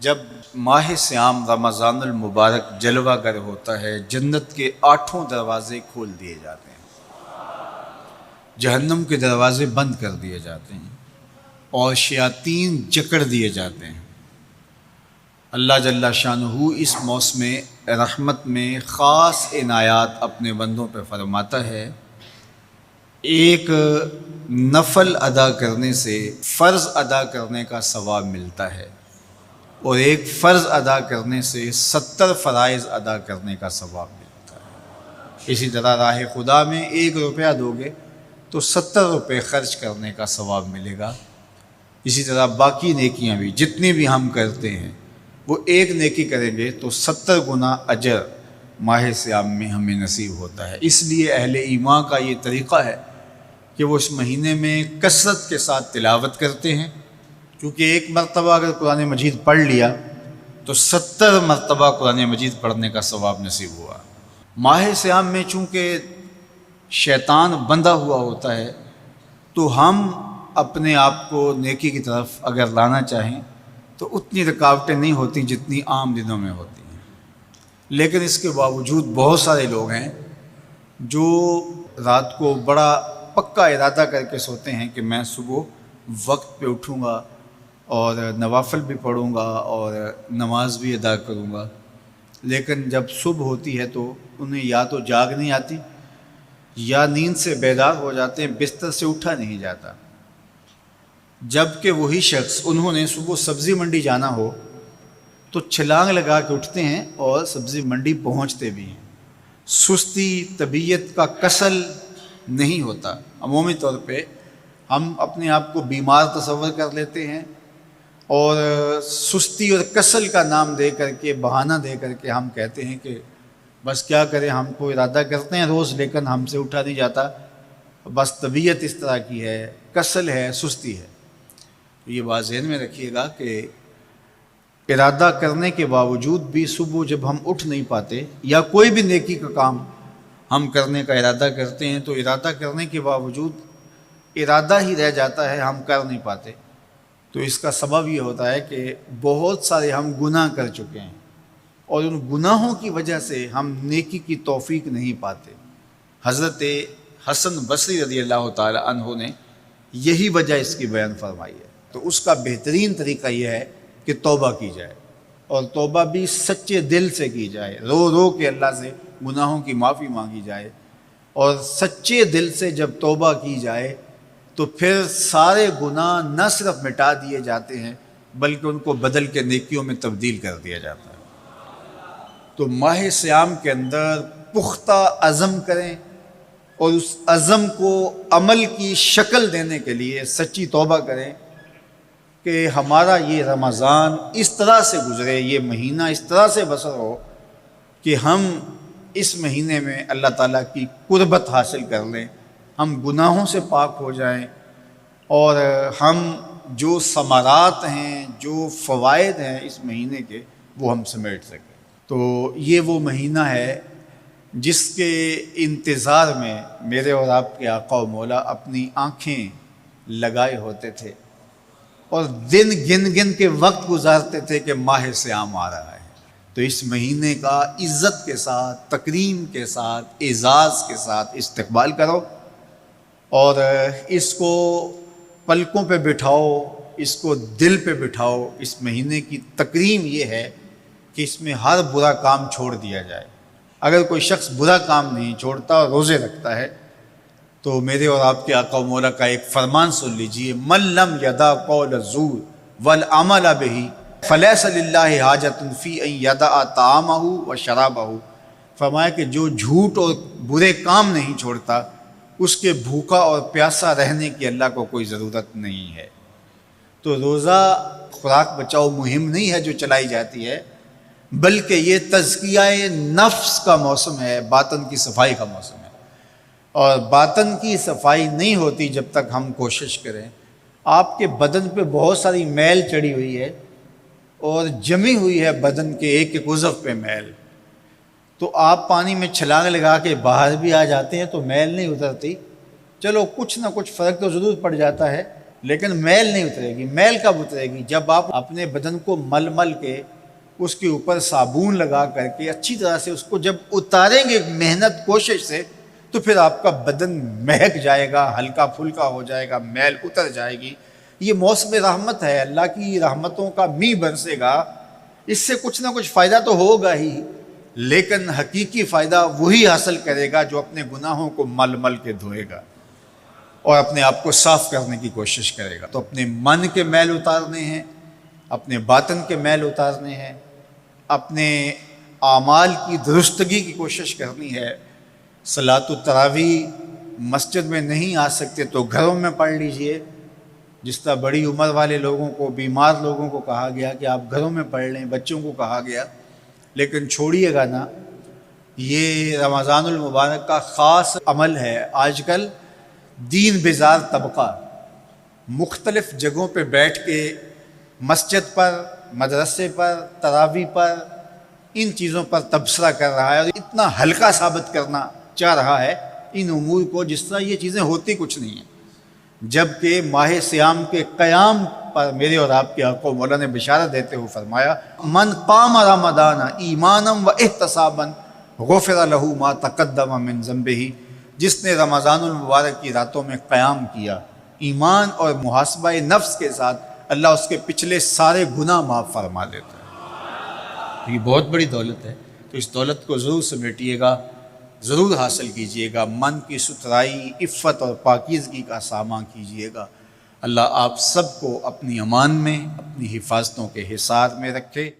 جب ماہ صیام رمضان المبارک جلوہ گر ہوتا ہے، جنت کے 8 دروازے کھول دیے جاتے ہیں، جہنم کے دروازے بند کر دیے جاتے ہیں اور شیاطین جکڑ دیے جاتے ہیں۔ اللہ جل شانہ اس موسم رحمت میں خاص عنایات اپنے بندوں پہ فرماتا ہے۔ ایک نفل ادا کرنے سے فرض ادا کرنے کا ثواب ملتا ہے اور ایک فرض ادا کرنے سے 70 فرائض ادا کرنے کا ثواب ملتا ہے۔ اسی طرح راہ خدا میں 1 روپیہ دو گے تو 70 روپے خرچ کرنے کا ثواب ملے گا۔ اسی طرح باقی نیکیاں بھی جتنی بھی ہم کرتے ہیں، وہ ایک نیکی کریں گے تو 70 گنا اجر ماہ صیام میں ہمیں نصیب ہوتا ہے۔ اس لیے اہل ایمان کا یہ طریقہ ہے کہ وہ اس مہینے میں کثرت کے ساتھ تلاوت کرتے ہیں، کیونکہ ایک مرتبہ اگر قرآن مجید پڑھ لیا تو 70 مرتبہ قرآن مجید پڑھنے کا ثواب نصیب ہوا۔ ماہ صیام میں چونکہ شیطان بندھا ہوا ہوتا ہے، تو ہم اپنے آپ کو نیکی کی طرف اگر لانا چاہیں تو اتنی رکاوٹیں نہیں ہوتی جتنی عام دنوں میں ہوتی ہیں، لیکن اس کے باوجود بہت سارے لوگ ہیں جو رات کو بڑا پکا ارادہ کر کے سوتے ہیں کہ میں صبح وقت پہ اٹھوں گا اور نوافل بھی پڑھوں گا اور نماز بھی ادا کروں گا، لیکن جب صبح ہوتی ہے تو انہیں یا تو جاگ نہیں آتی یا نیند سے بیدار ہو جاتے ہیں، بستر سے اٹھا نہیں جاتا۔ جبکہ وہی شخص انہوں نے صبح سبزی منڈی جانا ہو تو چھلانگ لگا کے اٹھتے ہیں اور سبزی منڈی پہنچتے بھی ہیں۔ سستی طبیعت کا کسل نہیں ہوتا۔ عمومی طور پہ ہم اپنے آپ کو بیمار تصور کر لیتے ہیں اور سستی اور کسل کا نام دے کر کے، بہانہ دے کر کے ہم کہتے ہیں کہ بس کیا کریں، ہم کو ارادہ کرتے ہیں روز لیکن ہم سے اٹھا نہیں جاتا، بس طبیعت اس طرح کی ہے، کسل ہے، سستی ہے۔ یہ بات ذہن میں رکھیے گا کہ ارادہ کرنے کے باوجود بھی صبح جب ہم اٹھ نہیں پاتے یا کوئی بھی نیکی کا کام ہم کرنے کا ارادہ کرتے ہیں تو ارادہ کرنے کے باوجود ارادہ ہی رہ جاتا ہے، ہم کر نہیں پاتے، تو اس کا سبب یہ ہوتا ہے کہ بہت سارے ہم گناہ کر چکے ہیں اور ان گناہوں کی وجہ سے ہم نیکی کی توفیق نہیں پاتے۔ حضرت حسن بصری رضی اللہ تعالی عنہ نے یہی وجہ اس کی بیان فرمائی ہے۔ تو اس کا بہترین طریقہ یہ ہے کہ توبہ کی جائے، اور توبہ بھی سچے دل سے کی جائے، رو رو کے اللہ سے گناہوں کی معافی مانگی جائے، اور سچے دل سے جب توبہ کی جائے تو پھر سارے گناہ نہ صرف مٹا دیے جاتے ہیں بلکہ ان کو بدل کے نیکیوں میں تبدیل کر دیا جاتا ہے۔ تو ماہ صیام کے اندر پختہ عزم کریں اور اس عزم کو عمل کی شکل دینے کے لیے سچی توبہ کریں کہ ہمارا یہ رمضان اس طرح سے گزرے، یہ مہینہ اس طرح سے بسر ہو کہ ہم اس مہینے میں اللہ تعالیٰ کی قربت حاصل کر لیں، ہم گناہوں سے پاک ہو جائیں اور ہم جو ثمرات ہیں، جو فوائد ہیں اس مہینے کے، وہ ہم سمیٹ سکیں۔ تو یہ وہ مہینہ ہے جس کے انتظار میں میرے اور آپ کے آقا و مولا اپنی آنکھیں لگائے ہوتے تھے اور دن گن گن کے وقت گزارتے تھے کہ ماہ صیام آ رہا ہے۔ تو اس مہینے کا عزت کے ساتھ، تکریم کے ساتھ، اعزاز کے ساتھ استقبال کرو اور اس کو پلکوں پہ بٹھاؤ، اس کو دل پہ بٹھاؤ۔ اس مہینے کی تکریم یہ ہے کہ اس میں ہر برا کام چھوڑ دیا جائے۔ اگر کوئی شخص برا کام نہیں چھوڑتا اور روزے رکھتا ہے تو میرے اور آپ کے آقا و مولا کا ایک فرمان سن لیجئے، من لم یدع قول الزور والعمل بہ فلیس للہ حاجۃ فی ان یدع طعامہ و شرابہ۔ فرمایا کہ جو جھوٹ اور برے کام نہیں چھوڑتا، اس کے بھوکا اور پیاسا رہنے کی اللہ کو کوئی ضرورت نہیں ہے۔ تو روزہ خوراک بچاؤ مہم نہیں ہے جو چلائی جاتی ہے، بلکہ یہ تزکیہ نفس کا موسم ہے، باطن کی صفائی کا موسم ہے، اور باطن کی صفائی نہیں ہوتی جب تک ہم کوشش کریں۔ آپ کے بدن پہ بہت ساری میل چڑھی ہوئی ہے اور جمی ہوئی ہے بدن کے ایک ایک عضو پہ میل، تو آپ پانی میں چھلانگ لگا کے باہر بھی آ جاتے ہیں تو میل نہیں اترتی، چلو کچھ نہ کچھ فرق تو ضرور پڑ جاتا ہے، لیکن میل نہیں اترے گی۔ میل کب اترے گی؟ جب آپ اپنے بدن کو مل مل کے اس کے اوپر صابون لگا کر کے اچھی طرح سے اس کو جب اتاریں گے محنت کوشش سے، تو پھر آپ کا بدن مہک جائے گا، ہلکا پھلکا ہو جائے گا، میل اتر جائے گی۔ یہ موسم رحمت ہے، اللہ کی رحمتوں کا می برسے گا، اس سے کچھ نہ کچھ فائدہ تو ہوگا ہی، لیکن حقیقی فائدہ وہی حاصل کرے گا جو اپنے گناہوں کو مل مل کے دھوئے گا اور اپنے آپ کو صاف کرنے کی کوشش کرے گا۔ تو اپنے من کے میل اتارنے ہیں، اپنے باطن کے میل اتارنے ہیں، اپنے اعمال کی درستگی کی کوشش کرنی ہے۔ صلاۃ التراویح مسجد میں نہیں آ سکتے تو گھروں میں پڑھ لیجئے، جس طرح بڑی عمر والے لوگوں کو، بیمار لوگوں کو کہا گیا کہ آپ گھروں میں پڑھ لیں، بچوں کو کہا گیا، لیکن چھوڑیے گا نا، یہ رمضان المبارک کا خاص عمل ہے۔ آج کل دین بیزار طبقہ مختلف جگہوں پہ بیٹھ کے مسجد پر، مدرسے پر، تراویح پر، ان چیزوں پر تبصرہ کر رہا ہے اور اتنا ہلکا ثابت کرنا چاہ رہا ہے ان امور کو، جس طرح یہ چیزیں ہوتی کچھ نہیں ہیں، جبکہ ماہ صیام کے قیام پر میرے اور آپ کے آقا مولا نے بشارت دیتے ہوئے فرمایا، من قام رمضان ایمانا و احتسابا غفر لہ ما تقدم من ذنبہ، جس نے رمضان المبارک کی راتوں میں قیام کیا ایمان اور محاسبہ نفس کے ساتھ، اللہ اس کے پچھلے سارے گناہ معاف فرما دیتا ہے۔ یہ بہت بڑی دولت ہے، تو اس دولت کو ضرور سمیٹیے گا، ضرور حاصل کیجئے گا، من کی ستھرائی، عفت اور پاکیزگی کا سامان کیجئے گا۔ اللہ آپ سب کو اپنی امان میں، اپنی حفاظتوں کے حصار میں رکھے۔